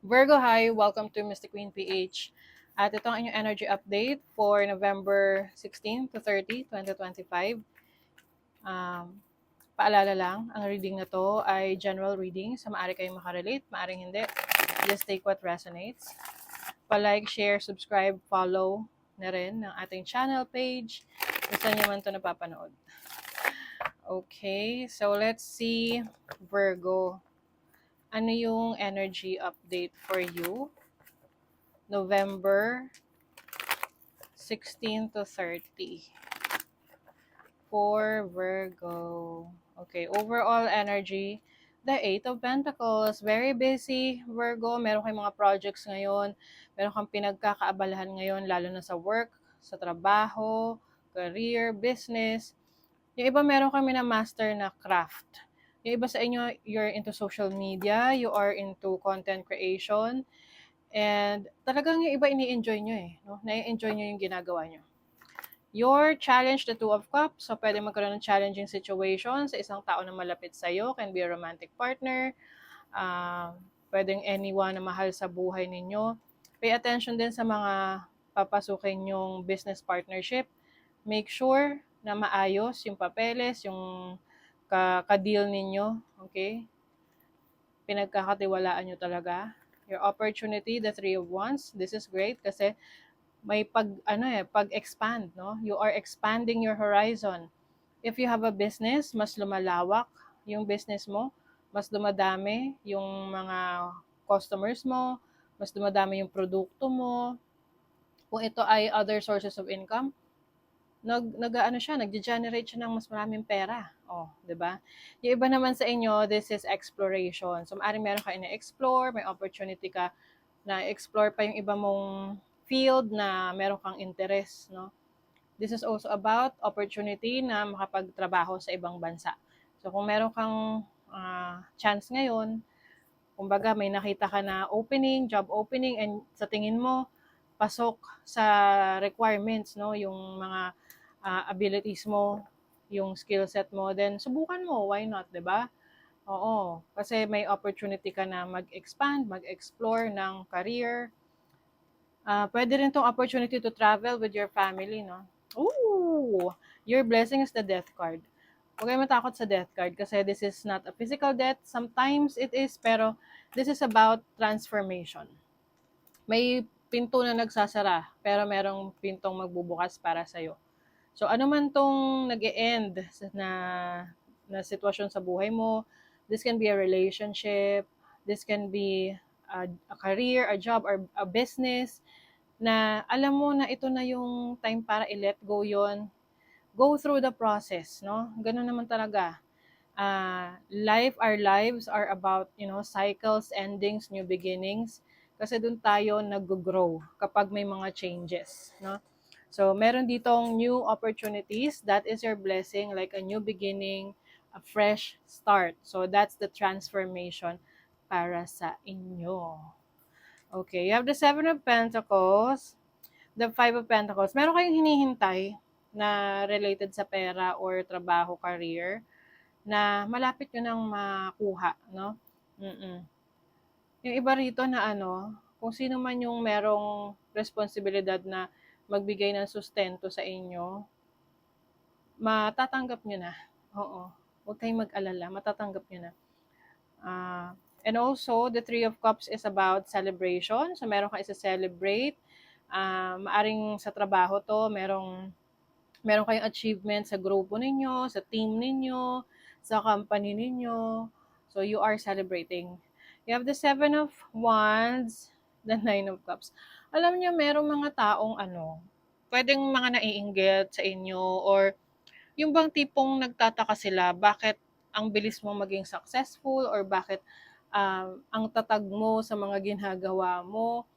Virgo, hi! Welcome to Mystic Queen PH. At ito ang inyong energy update for November 16 to 30, 2025. Um, Paalala lang, ang reading na to ay general reading. So, maaari kayong makarelate, maaring hindi. Just take what resonates. Pa-like, share, subscribe, follow na rin ng ating channel page. Kung saan nyo man ito napapanood. Okay, so let's see, Virgo. Ano yung energy update for you? November 16 to 30 for Virgo. Okay, overall energy, the Eight of Pentacles, very busy, Virgo. Meron kayong mga projects ngayon, meron kang pinagkakaabalahan ngayon, lalo na sa work, sa trabaho, career, business. Yung iba meron kami na master na craft. Yung iba sa inyo, you're into social media, you are into content creation, and talagang yung iba ini-enjoy nyo eh. No? Na-enjoy nyo yung ginagawa nyo. Your challenge, the Two of Cups. So, pwede magkaroon ng challenging situation sa isang tao na malapit sa'yo. Can be a romantic partner. Pwedeng anyone na mahal sa buhay ninyo. Pay attention din sa mga papasukin yung business partnership. Make sure na maayos yung papeles, yung ka-deal ninyo. Okay? Pinagkakatiwalaan nyo talaga. Your opportunity, the Three of Wands. This is great kasi may pag-expand, no? You are expanding your horizon. If you have a business, mas lumalawak yung business mo, mas dumadami yung mga customers mo, mas dumadami yung produkto mo. Kung ito ay other sources of income, nag-generate siya ng mas maraming pera. Oh, 'di ba? Yung iba naman sa inyo, this is exploration. So, maaring meron ka ina-explore, may opportunity ka na explore pa yung iba mong field na meron kang interest, no? This is also about opportunity na makapagtrabaho sa ibang bansa. So kung meron kang chance ngayon, kumbaga may nakita ka na opening, job opening, and sa tingin mo, pasok sa requirements, no? Yung mga abilities mo, yung skill set mo, then subukan mo, why not, 'di ba? Oo, kasi may opportunity ka na mag-expand, mag-explore ng career. Pwede rin tong opportunity to travel with your family, no? Ooh! Your blessing is the death card. Huwag kayo matakot sa death card kasi this is not a physical death. Sometimes it is, pero this is about transformation. May pinto na nagsasara, pero merong pintong magbubukas para sa'yo. So, ano man tong nag-e-end na, na sitwasyon sa buhay mo, this can be a relationship, this can be a career, a job, or a business, na alam mo na ito na yung time para i-let go yon. Go through the process, no? Ganun naman talaga. Our lives are about, cycles, endings, new beginnings. Kasi dun tayo nag-grow kapag may mga changes, no? So, meron ditong new opportunities. That is your blessing, like a new beginning, a fresh start. So, that's the transformation para sa inyo. Okay, you have the Seven of Pentacles, the Five of Pentacles. Meron kayong hinihintay na related sa pera or trabaho, career, na malapit nyo nang makuha, no? Mm-mm. Yung iba rito na kung sino man yung merong responsibilidad na magbigay ng sustento sa inyo, matatanggap nyo na. Oo. Huwag kayong mag-alala, matatanggap nyo na. And also, the Three of Cups is about celebration. So, meron kang isa-celebrate. Maaring sa trabaho to, meron kayong achievement sa grupo ninyo, sa team ninyo, sa company ninyo. So, you are celebrating. You have the Seven of Wands, the Nine of Cups. Alam niyo, merong mga taong pwedeng mga naiinggit sa inyo, or yung bang tipong nagtataka sila, bakit ang bilis mo maging successful, or bakit ang tatag mo sa mga ginagawa mo.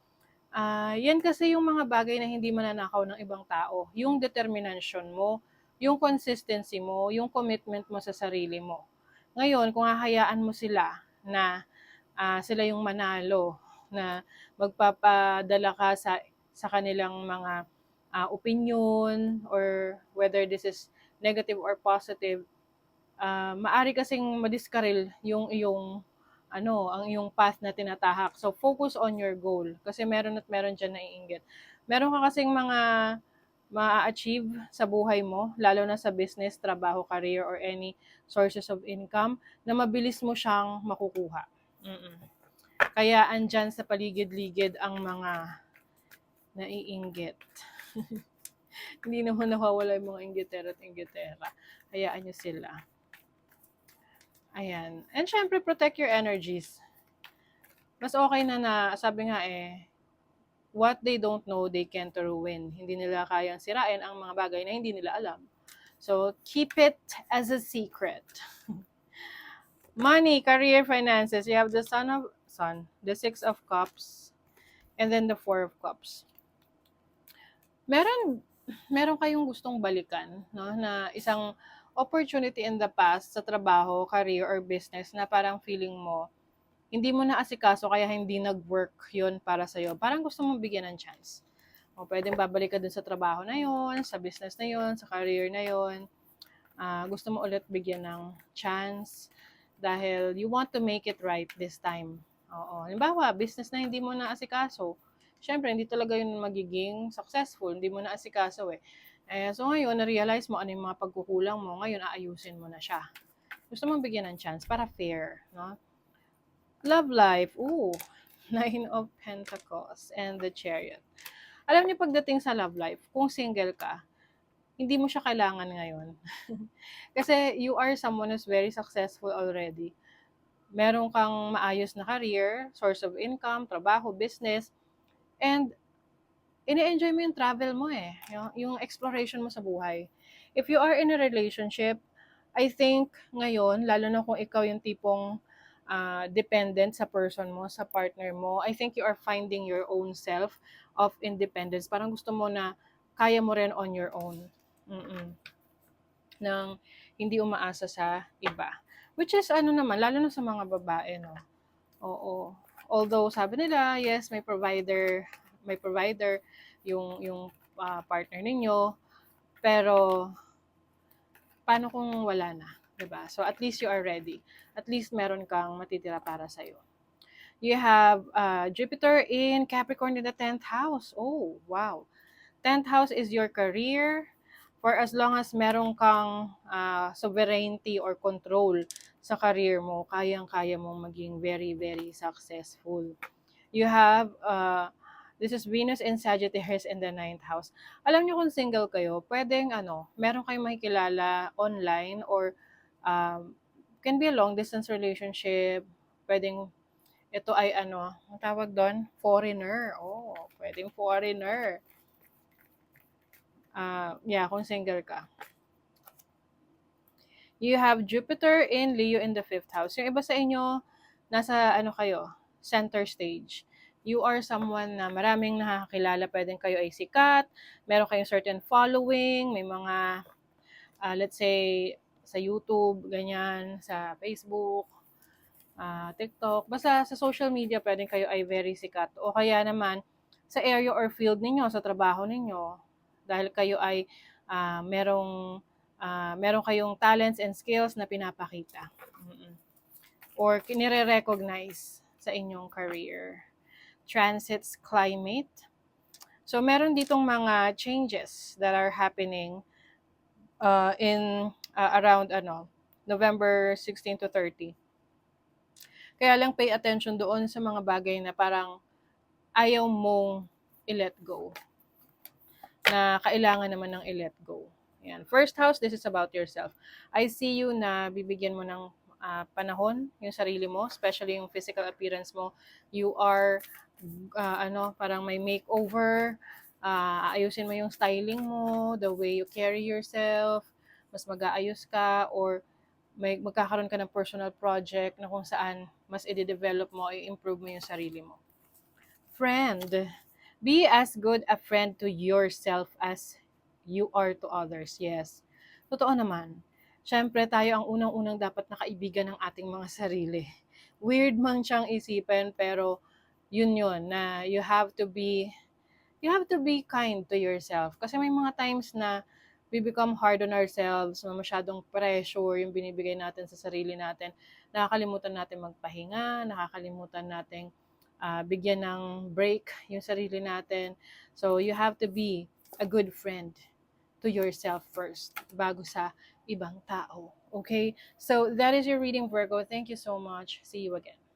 Yan kasi yung mga bagay na hindi mananakaw ng ibang tao. Yung determination mo, yung consistency mo, yung commitment mo sa sarili mo. Ngayon, kung hahayaan mo sila na sila yung manalo, na magpapadala ka sa kanilang mga opinion, or whether this is negative or positive, maari kasing madiskaril yung iyong ang iyong path na tinatahak. So, focus on your goal. Kasi meron at meron dyan naiinggit. Meron ka kasing mga ma-achieve sa buhay mo, lalo na sa business, trabaho, career, or any sources of income, na mabilis mo siyang makukuha. Mm-mm. Kaya andyan sa paligid-ligid ang mga naiinggit. Hindi naman nawawala yung mga inggitera at inggitera. Hayaan nyo sila. Ayan. And syempre, protect your energies. Mas okay na sabi nga what they don't know, they can't ruin. Hindi nila kayang sirain ang mga bagay na hindi nila alam. So, keep it as a secret. Money, career, finances. You have the the Six of Cups, and then the Four of Cups. Meron kayong gustong balikan, no? Na isang opportunity in the past sa trabaho, career, or business na parang feeling mo, hindi mo na asikaso kaya hindi nag-work yun para sa'yo. Parang gusto mong bigyan ng chance. O pwedeng babalik ka dun sa trabaho na yon, sa business na yon, sa career na yon. Gusto mo ulit bigyan ng chance dahil you want to make it right this time. Oo. Halimbawa, business na hindi mo na asikaso. Siyempre, hindi talaga yun magiging successful. Hindi mo na asikaso so ngayon, na-realize mo ano yung mga pagkukulang mo. Ngayon, aayusin mo na siya. Gusto mong bigyan ng chance para fair. No? Love life. Ooh. Nine of Pentacles and the Chariot. Alam niyo, pagdating sa love life, kung single ka, hindi mo siya kailangan ngayon. Kasi you are someone who's very successful already. Meron kang maayos na career, source of income, trabaho, business, and ini-enjoy mo yung travel mo yung exploration mo sa buhay. If you are in a relationship, I think ngayon, lalo na kung ikaw yung tipong dependent sa person mo, sa partner mo, I think you are finding your own self of independence. Parang gusto mo na kaya mo rin on your own. Nang hindi umaasa sa iba. Which is naman, lalo na sa mga babae, no? Oo. Although sabi nila, yes, may provider yung partner ninyo, pero paano kung wala na, 'di ba? So at least you are ready. At least meron kang matitira para sa iyo. You have Jupiter in Capricorn in the 10th house. Oh, wow. 10th house is your career. For as long as meron kang sovereignty or control sa career mo, kayang-kaya mong maging very, very successful. You have this is Venus in Sagittarius in the 9th house. Alam niyo kung single kayo, pwedeng meron kayong makikilala online or can be a long distance relationship. Pwedeng ito ay ang tawag doon? Foreigner. Oh, pwedeng foreigner. Kung single ka. You have Jupiter in Leo in the 5th house. Yung iba sa inyo, nasa kayo, center stage. You are someone na maraming nakakilala, pwedeng kayo ay sikat, meron kayong certain following, may mga, let's say, sa YouTube, ganyan, sa Facebook, TikTok, basta sa social media, pwedeng kayo ay very sikat. O kaya naman, sa area or field ninyo, sa trabaho ninyo, dahil kayo ay meron kayong talents and skills na pinapakita. Or kinire-recognize sa inyong career. Transits, climate. So, meron ditong mga changes that are happening in around November 16 to 30. Kaya lang pay attention doon sa mga bagay na parang ayaw mong i-let go. Na kailangan naman ng i-let go. Yan. First house, this is about yourself. I see you na bibigyan mo ng panahon yung sarili mo, especially yung physical appearance mo. You are parang may makeover, ayusin mo yung styling mo, the way you carry yourself, mas mag-aayos ka, or magkakaroon ka ng personal project na kung saan mas i-develop mo, i-improve mo yung sarili mo. Friend, be as good a friend to yourself as you are to others. Yes. Totoo naman. Siyempre, tayo ang unang-unang dapat nakaibigan ng ating mga sarili. Weird man siyang isipin, pero yun na you have to be kind to yourself. Kasi may mga times na we become hard on ourselves, masyadong pressure yung binibigay natin sa sarili natin. Nakakalimutan natin magpahinga, nakakalimutan natin bigyan ng break yung sarili natin. So, you have to be a good friend to yourself first bago sa ibang tao. Okay? So, that is your reading, Virgo. Thank you so much. See you again.